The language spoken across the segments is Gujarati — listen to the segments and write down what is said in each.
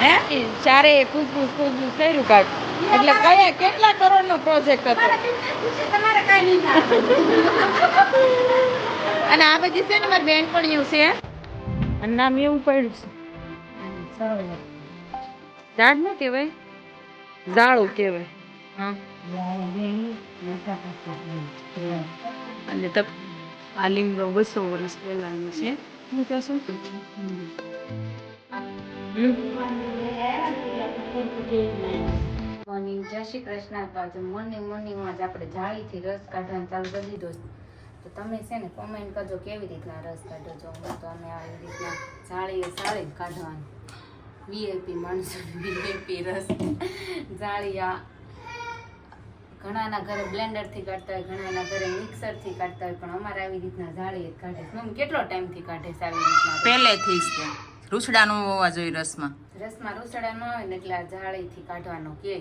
હે ચારે પૂછપૂછ કર્યું કાઢ એટલે કયા કેટલા કરોડનો પ્રોજેક્ટ હતો તમારે કાંઈ નહીં અને આ બધી છે ને મારી બેનપણીઓ છે અને નામ એવું પડ્યું છે ઝાડ ન કહેવાય ઝાડું કહેવાય હા અને તબ આ લીમડો 200 વર્ષ પહેલાનો છે હું કહેશું મોર્નિંગ જય શ્રી કૃષ્ણ. તો આજે મોર્નિંગમાં જ આપણે જાળીથી રસ કાઢવાનું ચાલુ કરી દીધો તો તમે છે ને કોમેન્ટ કરજો કેવી રીતના રસ કાઢો છો. તો અમે આવી રીતના જાળી કાઢવાનું વીઆઈપી માણસો વીઆઈપી રસ જાળી આ ઘણાના ઘરે બ્લેન્ડરથી કાઢતા હોય ઘણાના ઘરે મિક્સરથી કાઢતા હોય પણ અમારે આવી રીતના જાળી જ કાઢે. મમ્મી કેટલો ટાઈમથી કાઢે છે આવી રીતના? પહેલેથી જ છે રૂસડાનું હોવા જોઈએ રસમાં રૂસડા ન આવે ને એટલે આ જાળીથી કાઢવાનો કે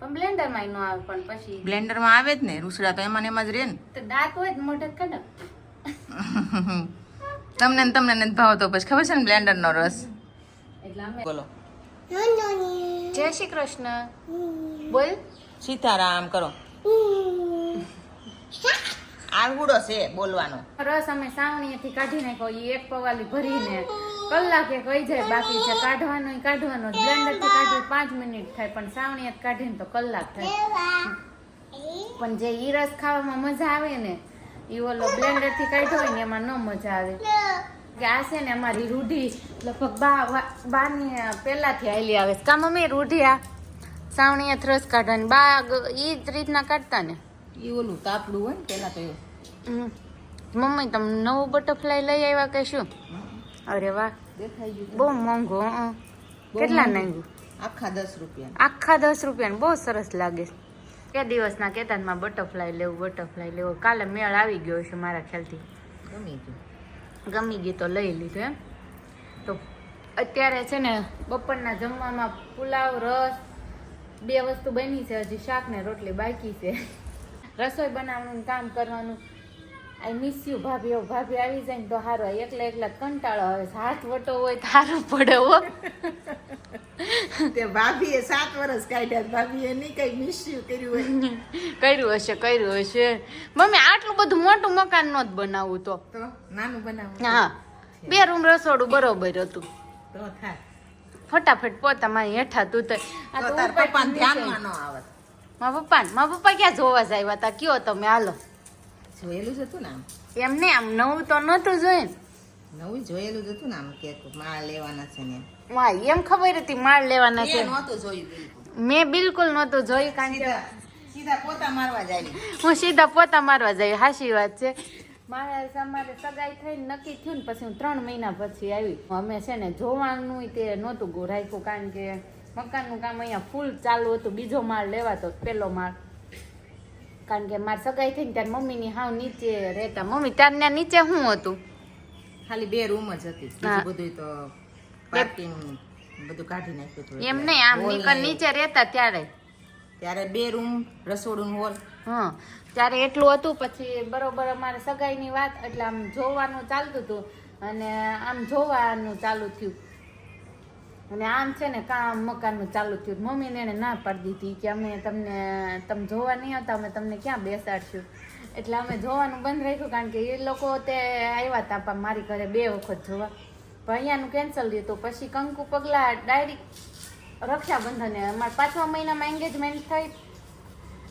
પણ બ્લેન્ડરમાં ન આવે પણ પછી બ્લેન્ડરમાં આવે જ ને રૂસડા તો એમાં ને એમાં જ રહે ને તો દાંત હોય જ મોઢે કાઢો તમને નથી ભાવતો પછી ખબર છે ને બ્લેન્ડરનો રસ એટલે અમે બોલો જય શ્રી કૃષ્ણ બોલ સીતારામ કરો આવડો છે બોલવાનો રસ અમે સાવણીએથી કાઢી નાખ્યો એ એક પવાલી ભરીને કલાકે કઈ જાય બાકી છે કાઢવાનો બ્લેન્ડરથી કાઢી 5 મિનિટ થાય પણ સાવણીએ કાઢીને તો કલાક થાય પણ જે ઈ રસ ખાવામાં મજા આવે ને ઈ ઓલો બ્લેન્ડરથી કાઢ્યો હોય ને એમાં ન મજા આવે કે આ છે ને અમારી રૂઢી લગભગ બાની પહેલાથી હાલી આવે કા મમ્મી રૂઢી આ સાવણીએ રસ કાઢવાની બા ઈ જ રીતના કાઢતા ને એ ઓલું તાપડું હોય ને પેલા તો મમ્મી તમે નવું બટરફ્લાય લઈ આવ્યા કે શું? અરે વાહ દેખાઈ ગયું બહુ મોંઘો કેટલા નાખ્યું? આખા 10 રૂપિયા આખા 10 રૂપિયા બહુ સરસ લાગે કે દિવસના કેતાનમાં બટરફ્લાય લેવું કાલે મેળ આવી ગયો છે મારા ખ્યાલથી ગમી ગઈ તો લઈ લીધું એમ. તો અત્યારે છે ને બપોરના જમવામાં પુલાવ રસ 2 વસ્તુ બની છે હજી શાક ને રોટલી બાકી છે રસોઈ બનાવવાનું કામ કરવાનું આઈ મિસ યુ ભાભી આવી જાય ને તો સારું એકલા કંટાળો આવે હાથ વટો હોય તો સારું પડે હો તે ભાભીએ 7 વર્ષ કાઢ્યા ભાભીએ નહીં કઈ મિસ યુ કર્યું હશે મમ્મી આટલું બધું મોટું મકાન નો જ બનાવવું તો નાનું બનાવું હા 2 રૂમ રસોડું બરોબર હતું તો થાય ફટાફટ પોતા મારી હેઠા તું તો તાર પપ્પાને ધ્યાનમાં ન આવે મારા પપ્પા ક્યાં જોવા જ આવ્યા હતા કયો તમે હાલો જોયેલું જ હતું ને આમ એમ ને આમ નવું તો નતું જોયું નવું જોયેલું જ હતું ને આમ કે માળ લેવાના છે ને એમ ખબર હતી માળ લેવાના છે નહોતું જોયું બિલકુલ મેં બિલકુલ નહોતું જોયું કારણ કે સીધા પોતા મારવા જાય હું સીધા પોતા મારવા જાય હાચી વાત છે અમારે સગાઈ થઈને નક્કી થયું ને પછી હું 3 મહિના પછી આવી અમે છે ને જોવાનું તે નહોતું રાખ્યું કારણ કે મકાનનું કામ અહીંયા ફૂલ ચાલુ હતું બીજો માળ લેવાતો પહેલો માળ કારણ કે મારી સગાઈ થઈને ત્યારે મમ્મીની હાવ નીચે રહેતા મમ્મી ત્યારના નીચે શું હતું ખાલી 2 રૂમ જ હતી બીજું બધું તો પાર્કિંગ બધું કાઢી નાખ્યું હતું એમ નહીં આમ નીચે રહેતા ત્યારે 2 રૂમ રસોડું હોલ હા ત્યારે એટલું હતું પછી બરોબર અમારે સગાઈની વાત એટલે આમ જોવાનું ચાલતું હતું અને આમ જોવાનું ચાલુ થયું અને આમ છે ને કામ મકાનનું ચાલુ થયું મમ્મીને એને ના પાડી દીધી કે અમે તમે જોવા નહીં આવતા અમે તમને ક્યાં બેસાડશું એટલે અમે જોવાનું બંધ રાખ્યું કારણ કે એ લોકો તે આવ્યા હતા મારી ઘરે 2 વખત જોવા પણ અહીંયાનું કેન્સલ દીધું પછી કંકુ પગલા ડાયરેક્ટ રક્ષાબંધને અમારે 5મા મહિનામાં એન્ગેજમેન્ટ થઈ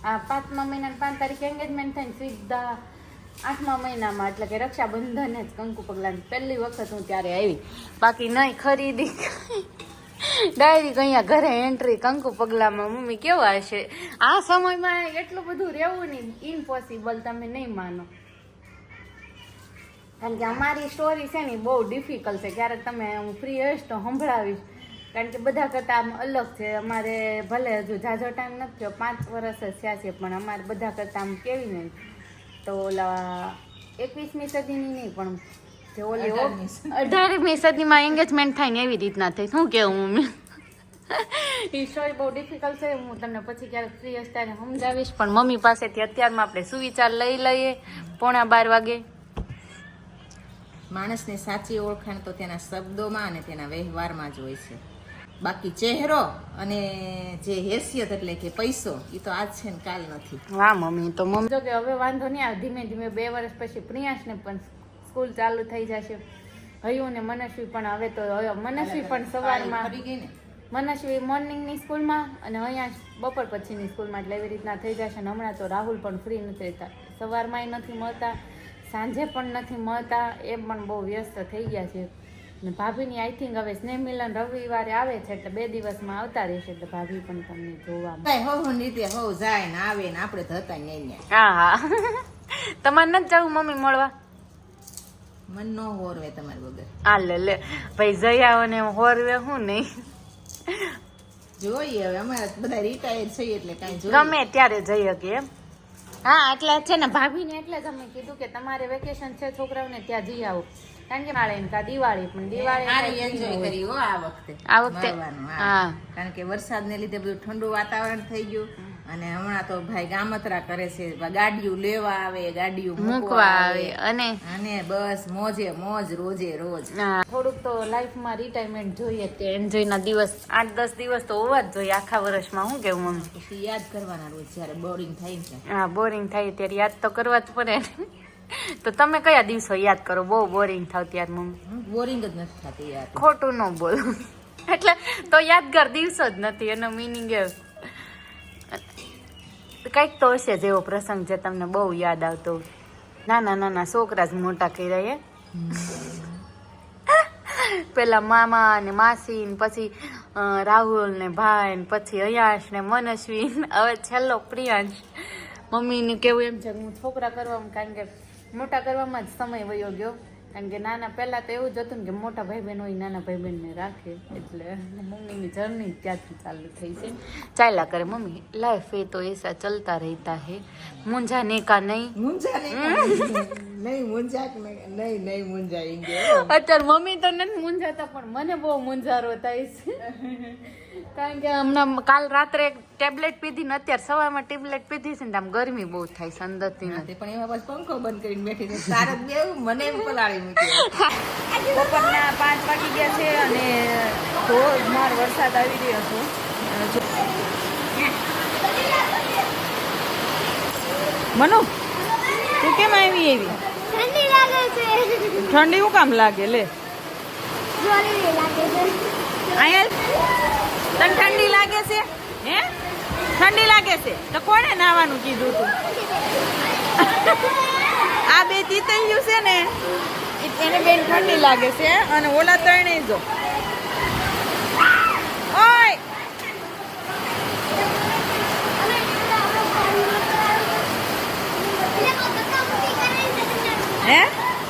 આ 5મા મહિનાની 5 તારીખે એન્ગેજમેન્ટ થઈને સીધા 8મા મહિનામાં એટલે કે રક્ષાબંધને જ કંકુ પગલાની પહેલી વખત હું ત્યારે આવી બાકી નહીં ખરીદી ડાયરેક્ટ અહીંયા ઘરે એન્ટ્રી કંકુ પગલામાં મમ્મી કેવા હશે આ સમયમાં એટલું બધું રહેવું નહીં ઇમ્પોસિબલ તમે નહીં માનો કારણ કે અમારી સ્ટોરી છે ને બહુ ડિફિકલ્ટ છે ક્યારેક તમે હું ફ્રી હઈશ તો સંભળાવીશ કારણ કે બધા કરતાં આમ અલગ છે અમારે ભલે હજુ ઝાઝો ટાઈમ નથી થયો 5 વર્ષ જ થયા છે પણ અમારે બધા કરતાં આમ કેવી નહીં તો ઓલા 21મી સદીની નહીં પણ જે ઓલી 18મી સદીમાં એન્ગેજમેન્ટ થાય ને એવી રીતના થઈ શું કેવું મમ્મી એ સ્ટોરી બહુ ડિફિકલ્ટ છે હું તમને પછી ક્યારેક ફ્રી હશે ત્યારે સમજાવીશ પણ મમ્મી પાસેથી અત્યારમાં આપણે સુવિચાર લઈ લઈએ 11:15 વાગે માણસની સાચી ઓળખાણ તો તેના શબ્દોમાં અને તેના વ્યવહારમાં જ હોય છે બાકી ચહેરો અને જે હેસિયત એટલે કે પૈસો એ તો આજ છે ને કાલ નથી. વાહ મમ્મી, તો મમ્મી જો કે હવે વાંધો નહીં આવે, ધીમે ધીમે 2 વર્ષ પછી પ્રિયાંશને પણ સ્કૂલ ચાલુ થઈ જશે. હયું ને મનસ્વી પણ હવે તો મનસ્વી પણ સવારમાં ફરી ગઈ ને. મનસ્વી મોર્નિંગની સ્કૂલમાં અને અહીંયા બપોર પછીની સ્કૂલમાં, એટલે એવી રીતના થઈ જશે. અને હમણાં તો રાહુલ પણ ફ્રી નથી રહેતા, સવારમાંય નથી મળતા, સાંજે પણ નથી મળતા, એ પણ બહુ વ્યસ્ત થઈ ગયા છે. ને ભાભીની આઈ થિંક હવે સ્નેહ મિલન રવિવારે આવે છે, એટલે 2 દિવસમાં આવતા રહેશે, એટલે ભાભી પણ તમને જોવા. કાંઈ હવ રીતે હવ જાય ને આવે ને આપણે તો હતા નહીં. હા હા તમારે નથી જવું મમ્મી મળવા? મન નો હોરવે તમારે વગર. આ લે ભાઈ જયા ને હોરવે હું નહીં, જોઈએ હવે અમારા બધા રિટાયર્ડ છીએ એટલે કાંઈ જોઈએ. ગમે ત્યારે જઈએ કે એમ. હા એટલે છે ને ભાભીને એટલે જ અમે કીધું કે તમારે વેકેશન છે છોકરાઓને ત્યાં જઈ આવો, કારણ કે મારે એમ કા દિવાળી પણ દિવાળી એન્જોય કરી હો આ વખતે. મળવાનું, હા, કારણ કે વરસાદને લીધે બધું ઠંડુ વાતાવરણ થઈ ગયું અને હમણાં તો ભાઈ ગામતરા કરે છે, ગાડીઓ લેવા આવે, ગાડીઓ મૂકવા આવે અને બસ મોજે મોજ રોજે રોજ. થોડુંક તો લાઈફમાં રિટાયરમેન્ટ જોઈએ, તે એન્જોયના દિવસ 8-10 દિવસ તો હોવા જ જોઈએ આખા વર્ષમાં. શું કેવું મમ્મી? પછી યાદ કરવાના રોજ જયારે બોરિંગ થાય છે. હા, બોરિંગ થાય ત્યારે યાદ તો કરવા જ પડે. તો તમે કયા દિવસો યાદ કરો બહુ બોરિંગ થાવ ત્યારે મમ્મી? બોરિંગ જ નથી થતી યાર, ખોટું ન બોલ. એટલે તો યાદગાર દિવસો જ નથી, એનો મિનિંગ એ કંઈક તો હશે જેવો પ્રસંગ જે તમને બહુ યાદ આવતો. નાના નાના છોકરા જ મોટા કરી રહ્યા, પેલા મામા ને માસી ને પછી રાહુલ ને ભાઈ ને પછી અયાંશ ને મનસ્વી, હવે છેલ્લો પ્રિયાંશ. મમ્મીને કેવું એમ છે હું છોકરા કરવામાં, કારણ કે મોટા કરવામાં જ સમય વયો ગયો, કારણ કે નાના પહેલા તો એવું જ હતું ને કે મોટા ભાઈ બહેન હોય નાના ભાઈ બહેનને રાખે, એટલે મમ્મીની જર્ની ત્યાંથી ચાલુ થઈ છે. ચાલ્યા કરે મમ્મી, લાઈફ એ તો એસા ચલતા રહેતા હે, મુંજાને કા નહીં. નહીં મુંજાएंगे. અત્યારે મમ્મી તો નથી મુંજાતા પણ મને બહુ મુંજારો થાય છે, કારણ કે હમણાં કાલ રાત્રે ટેબ્લેટ પીધી ને અત્યારે સવારમાં ટેબ્લેટ પીધી છે ને આમ ગરમી બહુ થાય છે અંદરથી. પણ એમાં બસ પંખો બંધ કરીને બેઠી છે, તારક બેવું મને એમ પલાળી મૂકી. બપોરના 5 વાગી ગયા છે અને ધોધમાર વરસાદ આવી રહ્યો છે. મનુ તું કેમ આવી? ઠંડી લાગે છે. ઠંડી હું કામ લાગે? લે જોરી લાગે છે. અહીંયા તને ઠંડી લાગે છે? હે ઠંડી લાગે છે તો કોણે નાવાનું કીધું તું? આ 2 તીતલિયું છે ને એને બેન ઠંડી લાગે છે અને ઓલા 3 જો. ઓય હે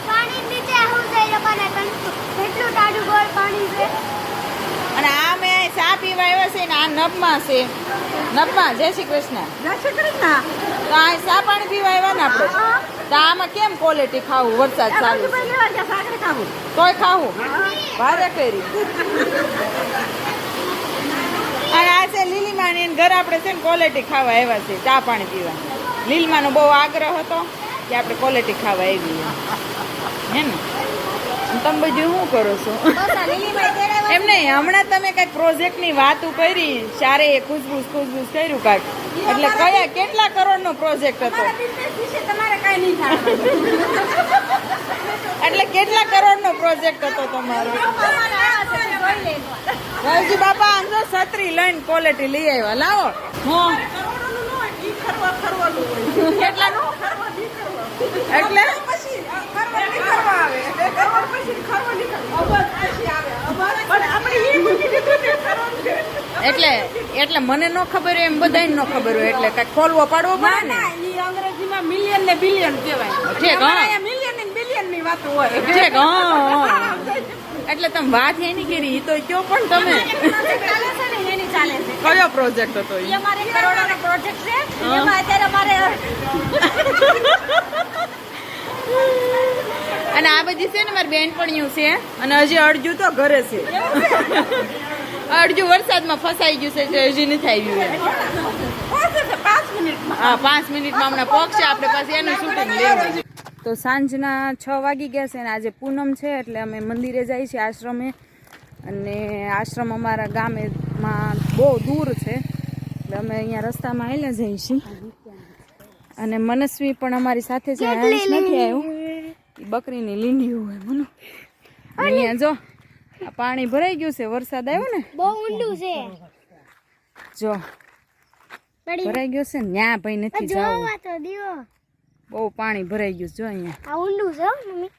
પાણી નીચે આવું જાય લોકોને કેટલું ટાઢું ગોળ પાણી છે. અને આ મેં ચા પીવા આવ્યો છે ને આ નબમાં છે. નબમાં જય શ્રી કૃષ્ણ. તો આ ચા પાણી પીવા આવ્યા ને આપણે, તો આમાં કેમ ક્વોલિટી ખાવું? વરસાદ ચાલુ છે તોય ખાવું? ભારે કરી. અને આ છે લીલીમાં ને ઘર આપણે છે ને ક્વોલિટી ખાવા આવ્યા છે, ચા પાણી પીવા. લીલીમાનો બહુ આગ્રહ હતો કે આપણે ક્વોલિટી ખાવા આવી હે ને. તમે બધું શું કરો છો? એમ નહીં, હમણાં તમે કઈક પ્રોજેક્ટ ની વાત કરી, ચારે ખુશબુશ કર્યું કાંઈક, એટલે કયા કેટલા કરોડ નો પ્રોજેક્ટ હતો? એટલે કેટલા કરોડ નો પ્રોજેક્ટ હતો તમારો? રાવજી બાપા આમ તો છત્રી લઈને ક્વોલિટી લઈ આવ્યા. લાવો કેટલાનું? એટલે એટલે મને ન ખબર હોય એમ બધાને ન ખબર હોય, એટલે કઈ ખોલવો પાડવો પડે ને. અંગ્રેજીમાં મિલિયન ને બિલિયન કહેવાય. ઠીક, હા મિલિયન ને બિલિયન ની વાતો હોય. ઠીક, હા. એટલે તમે વાત એની કરી ઈ તો કયો પણ તમે ચાલે છે ને એની ચાલે છે. કયો પ્રોજેક્ટ હતો એ અમારે કરોડોનો પ્રોજેક્ટ છે, એમાં અત્યારે અમારે અને આ બધી છે ને મારી બેનપણીઓ છે અને હજી અડજુ તો ઘરે છે. અડજુ વરસાદમાં ફસાઈ ગયું છે એટલે હજી નથી આવ્યું. 5 મિનિટમાં. હા 5 મિનિટમાં હમણાં પહોંચશે, આપણે પાસે એનું શૂટિંગ લેવું. તો સાંજના 6 વાગી ગયા છે ને આજે પૂનમ છે એટલે અમે મંદિરે જઈએ છીએ, આશ્રમે. અને આશ્રમ અમારા ગામેમાં બહુ દૂર છે, એટલે અમે અહીંયા રસ્તામાં આવેલા જઈએ છીએ. અને મનસ્વી પણ અમારી સાથે છે, હંસ નથી આવ્યું, ઈ બકરીની લીંડીઓ હોય મનો. અહીંયા જો આ પાણી ભરાઈ ગયું છે, વરસાદ આવ્યો ને બહુ ઊંડું છે. જો ભરાઈ ગયું છે ને, ન્યા ભાઈ નથી જવું, જોવા તો દીવો. બહુ પાણી ભરાઈ ગયું છે. જો અહીંયા આ ઊંડું છે હો મમ્મી.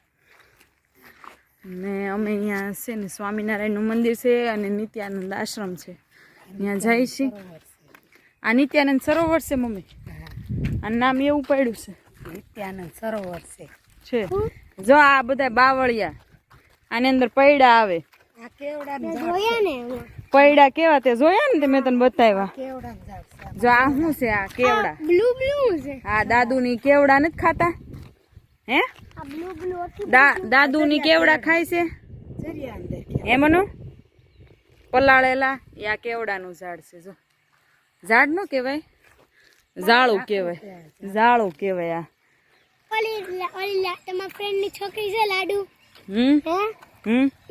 ને અમે અહીંયા છે ને સ્વામિનારાયણનું મંદિર છે અને નિત્યાનંદ આશ્રમ છે, ત્યાં જાય છે. આ નિત્યાનંદ સરોવર છે મમ્મી, આ નામ એવું પડ્યું છે નિત્યાનંદ સરોવર છે. જો આ બધા બાવળિયા, આની અંદર પૈડા આવે. આ કેવડા મેં જોયા ને હમણાં. પૈડા કેવા તે જોયા ને તે મેં તને બતાવ્યા. કેવડા જો આ શું છે? આ કેવડા. બ્લુ બ્લુ છે. આ દાદુની કેવડા નથી ખાતા હે? આ બ્લુ બ્લુ હતી. દાદુની કેવડા ખાય છે હે મનો? પલાળેલા એ આ કેવડાનું ઝાડ છે. જો ઝાડ નો કહેવાય, ઝાડું કહેવાય, ઝાડું કહેવાય. આ ઓલી તમારા ફ્રેન્ડ ની છોકરી છે લાડુ, હે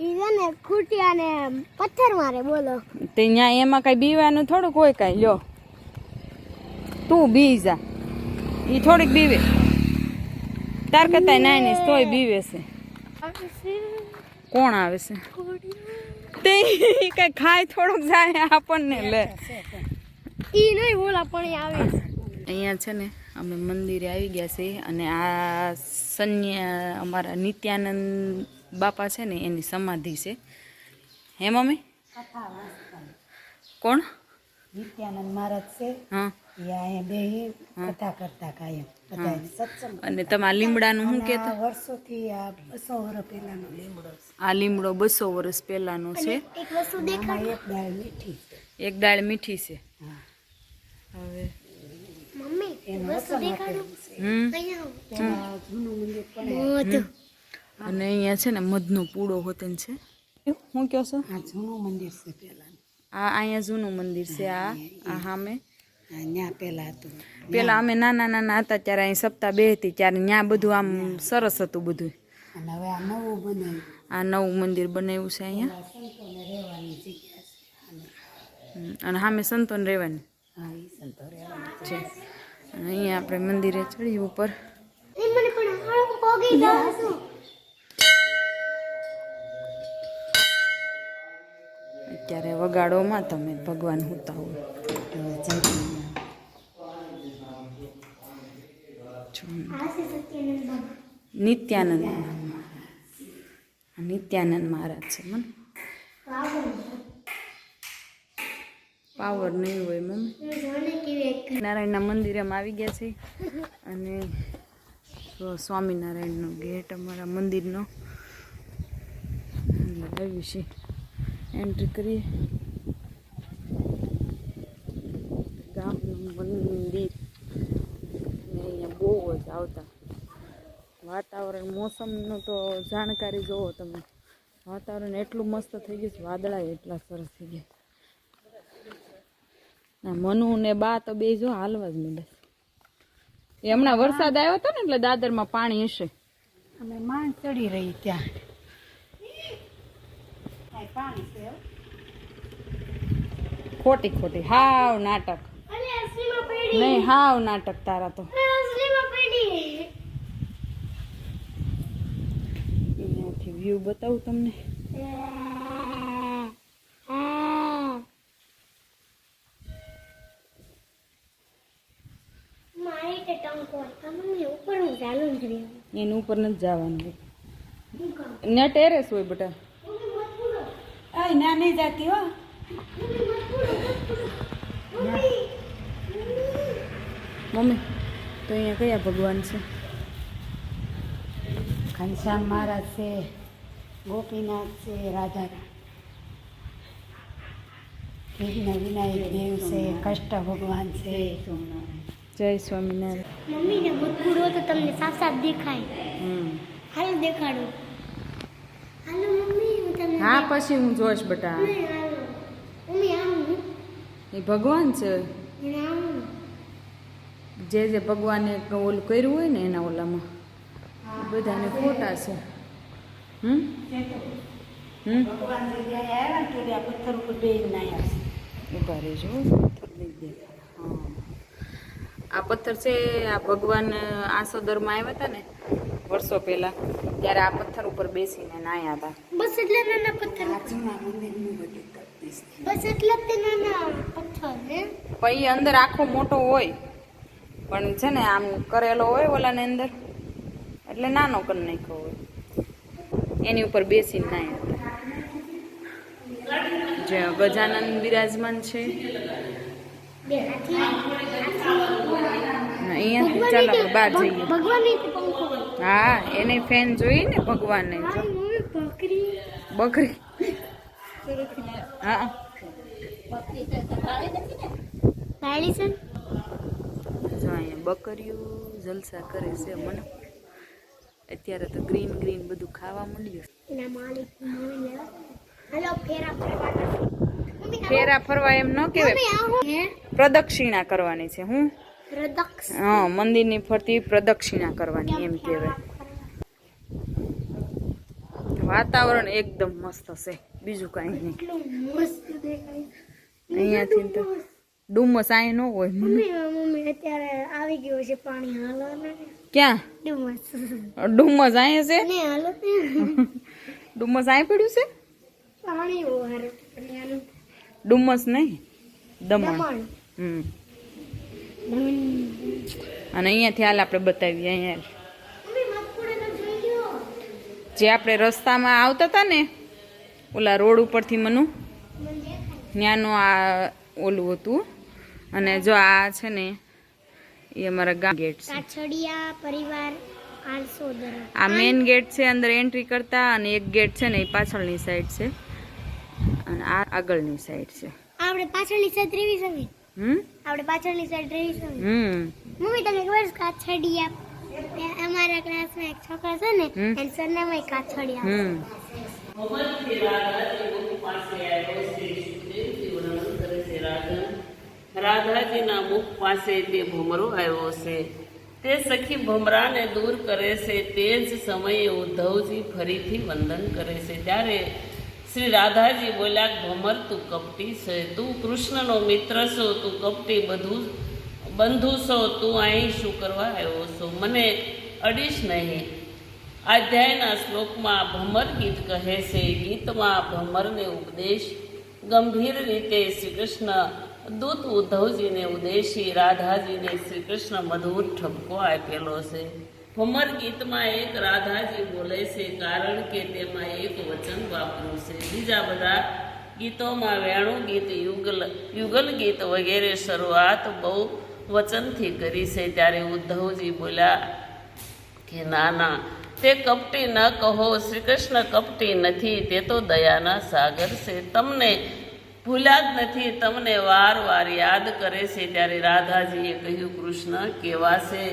ઈ છે ને ખૂટિયા ને પથ્થર મારે. બોલો તે ન્યા એમાં કઈ બીવાનું થોડુંક હોય કઈ. લ્યો તું બી જા, ઈ થોડીક બીવે. તાર કરતા નાની તોય બીવે છે. કોણ આવે છે? તે કઈ ખાય થોડુંક જાય આપણને લે. ઈ નહીં બોલા પણ આવે. અહીંયા છે ને અમે મંદિરે આવી ગયા છે, અને આ અમારા નિત્યાનંદ બાપા છે ને એની સમાધિ છે. હે મમ્મી? કોણ? નિત્યાનંદ મહારાજ છે. હા. અહીંયા બે કથા કરતા કાયમ બધા સત્સંગ. અને તમારા લીમડાનું શું કહેતા? વર્ષોથી આ 200 વર્ષ પહેલાનો લીમડો છે. આ લીમડો 200 વર્ષ પહેલાનો છે. એક વસ્તુ દેખાડ. એક દાળ મીઠી છે. એક ડાળ મીઠી છે. હવે મમ્મી એક વસ્તુ દેખાડો. તેમાં જૂનું મંદિર પણ અને અહીંયા છે ને મધનો પૂડો હોતન છે. શું કહો છો? આ જૂનું મંદિર છે પહેલાનું. આ અહીંયા જૂનું મંદિર છે. આ સામે ત્યાં પહેલા હતું. પેલા અમે નાના હતા ત્યારે અહીં સપ્તાહ બેહતી ત્યારે ત્યાં બધું આમ સરસ હતું બધું. અને હવે આ નવું બનાવ્યું. આ નવું મંદિર બનાવ્યું છે અહીંયા. સંતોને રહેવાની જગ્યા છે. અને સામે સંતોને રહેવાની હા, એ સંતો રહેવાની છે. અને અહીંયા આપણે મંદિરે ચડી ઉપર. એ મને પણ હારું પોગી જાવ છું. અત્યારે વગાડોમાં તમે ભગવાન હોતા હોય. નિત્યાનંદ નિત્યાનંદ મહારાજ છે. મને પાવર નહીં હોય મમ્મી. નારાયણના મંદિરે અમે આવી ગયા છે, અને સ્વામિનારાયણનો ગેટ અમારા મંદિરનો આવી છે. એન્ટ્રી કરીએ. ગામનું મંદિર ને અહીંયા બહુ જ આવતા. વાતાવરણ મોસમનું તો જાણકારી જોવો તમે. વાતાવરણ એટલું મસ્ત થઈ ગયું છે, વાદળા એટલા સરસ થઈ ગયા. ના મનુ ને બા તો બે જો હાલવા જ મળે. એ હમણાં વરસાદ આવ્યો હતો ને એટલે દાદરમાં પાણી હશે. અમે માંડ ચડી રહી ત્યાં. ખોટી ખોટી હાવ નાટક. અલે અસલીમાં પડી. નહીં હાવ નાટક તારા તો. અસલીમાં પડી. અહીંયાથી વ્યૂ બતાવું તમને. મારી તે ટંકો તમને ઉપરનું ચાલુ જ રહે. એની ઉપર નથી જવાનું. ને ટેરેસ હોય બેટા. આ ના નહીં જાતી હો. મમ્મી તો અહીંયા કયા ભગવાન છે? ઘનશ્યામ મહારાજ છે, ગોપીનાથ છે, રાધા વિઘ્ન વિનાયક દેવ છે, કષ્ટ ભગવાન છે. જય સ્વામિનારાયણ. મમ્મી ને મતકુડો તો તમને સાફ સાફ દેખાય. હાલો દેખાડો. હાલો મમ્મી હું તમને હા પછી હું જોઈશ બેટા. નહીં, હાલો મમ્મી આવું. એ ભગવાન છે. મને આવું. જે જે ભગવાને ઓલું કર્યું હોય ને એના ઓલામાં બધાને ફોટા છે. ભગવાન જગ્યાએ આવ્યા ને તો આ પથ્થર ઉપર બેહીને આવ્યા ઉભા રહેજો પથ્થર લઈ ગયા. હા આ પથ્થર છે આ ભગવાન આસોદરમાં આવ્યા હતા ને વર્ષો પહેલા ત્યારે આ પથ્થર ઉપર બેસીને નાયા હતા. બસ એટલે નાના પથ્થર બસ એટલે જ તે નાના પથ્થર હે પછી અંદર આખો મોટો હોય પણ છે ને આમ કરેલો હોય ઓલાને અંદર એટલે નાનો કરી નાખ્યો હોય એની ઉપર બેસીને નાયા હતા. જે ગજાનંદ બિરાજમાન છે બે હાથી અહીંયાથી ચાલો આપણે બહાર જઈએ. ભગવાનની પંખો હા એને ફેન જોઈ ને ભગવાનને જો મારી મમ્મી બકરી બકરી હા પાડી છે જો અહીંયા બકરીઓ જલસા કરે છે મને અત્યારે તો ગ્રીન ગ્રીન બધું ખાવા માંડ્યું. એના માલિક મમ્મી હેલો ફેરા ફરવાના મમ્મી ફેરા ફરવા એમ ન કહેવાય, મમ્મી આ હું હે પ્રદક્ષિણા કરવાની છે. હું પ્રદક્ષ હા મંદિરની ફરતી પ્રદક્ષિણા કરવાની એમ કહેવાય. વાતાવરણ એકદમ મસ્ત છે બીજું કાંઈ નહીં. કેટલું મસ્ત દેખાય અહીંયાથી તો ડુમ્મસ અહીં ન હોય. મમ્મી અત્યારે આવી ગયું છે પાણી હાલો ને ક્યાં ડુમસ ડુમ્મસ અહીં છે? ને હાલો ડુમ્મસ અહીં પડ્યું છે? પાણી ઓહાર પાણી ડુમ્મસ નહીં દમણ. દમણ હમ દમણ અને અહીંયાથી હાલ આપણે બતાવીએ. અહીંયા મમ્મી મતપુડે તો જોઈ લ્યો જે આપણે રસ્તામાં આવતા હતા ને ઓલા રોડ ઉપરથી મનુ ત્યાંનું આ ઓલું હતું. અને જો આ છે ને એ અમારા ગામ ગેટ છે. કાછડિયા પરિવાર આલસોદર આ મેઇન ગેટ છે અંદર એન્ટ્રી કરતા, અને એક ગેટ છે ને એ પાછળની સાઈડ છે અને આ આગળની સાઈડ છે. આપણે પાછળની સાઈડ રેવી છે હમ આપણે પાછળની સાઈડ રેવી છે હમ મમ્મી તમને ખબર છે કાછડિયા અમારા ક્લાસમાં એક છોકરો છે ને એનું સરનામ કાછડિયા હમ રાધાજીના મુખ પાસે તે ભમરો આવ્યો છે. તે સખી ભમરાને દૂર કરે છે. તે જ સમયે ઉદ્ધવજી ફરીથી વંદન કરે છે. ત્યારે શ્રી રાધાજી બોલ્યા, ભમર તું કપટી છે, તું કૃષ્ણનો મિત્ર છો, તું કપટી બંધુ છો, તું અહીં શું કરવા આવ્યો છો? મને અડીશ નહીં. અધ્યાયના શ્લોકમાં ભમર ગીત કહે છે. ગીતમાં ભમરને ઉપદેશ ગંભીર રીતે શ્રી કૃષ્ણ દૂત ઉદ્ધવજીને ઉદ્દેશી રાધાજીને શ્રી કૃષ્ણ મધુર ઠપકો આપેલો છે. ભમર ગીતમાં એક રાધાજી બોલે છે કારણ કે તેમાં એક વચન વાપર્યું છે. બીજા બધા ગીતોમાં વેણુ ગીત, યુગલ ગીત વગેરે શરૂઆત બહુ વચનથી કરી છે. ત્યારે ઉદ્ધવજી બોલ્યા કે ના તે કપટી ન કહો, શ્રી કૃષ્ણ કપટી નથી, તે તો દયાના સાગર છે, તમને ભૂલ્યા જ નથી, તમને વાર વાર યાદ કરે છે. ત્યારે રાધાજીએ કહ્યું, કૃષ્ણ કેવા છે?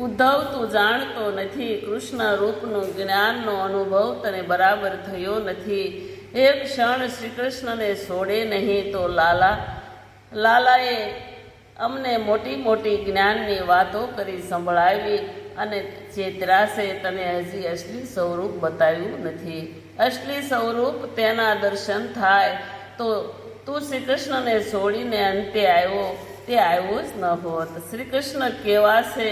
ઉદ્ધવ તું જાણતો નથી, કૃષ્ણ રૂપનું જ્ઞાનનો અનુભવ તને બરાબર થયો નથી. એક ક્ષણ શ્રી કૃષ્ણને છોડે નહીં તો લાલાએ અમને મોટી મોટી જ્ઞાનની વાતો કરી સંભળાવી અને ચેતરાશે તને હજી અસલી સ્વરૂપ બતાવ્યું નથી. અસલી સ્વરૂપ તેના દર્શન થાય તો તું શ્રી કૃષ્ણને છોડીને અંતે આવ્યો, તે આવ્યો જ ન હોત. શ્રી કૃષ્ણ કેવા છે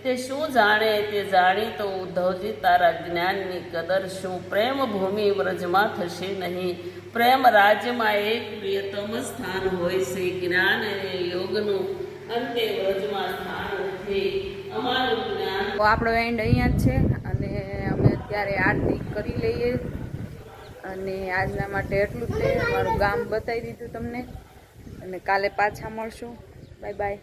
તે શું જાણે? તે જાણી તો ઉદ્ધવજી તારા જ્ઞાનની કદર શું? પ્રેમ ભૂમિ વ્રજમાં થશે નહીં. પ્રેમ રાજ્યમાં એક પ્રિયતમ સ્થાન હોય છે. જ્ઞાન અને યોગનું અંતે વ્રજમાં સ્થાન નથી. અમારું જ્ઞાન આપણો એન્ડ અહીંયા જ છે અને અમે અત્યારે આરતી કરી લઈએ અને આજના માટે એટલું જ છે. અમારું ગામ બતાવી દીધું તમને અને કાલે પાછા મળશું. Bye bye.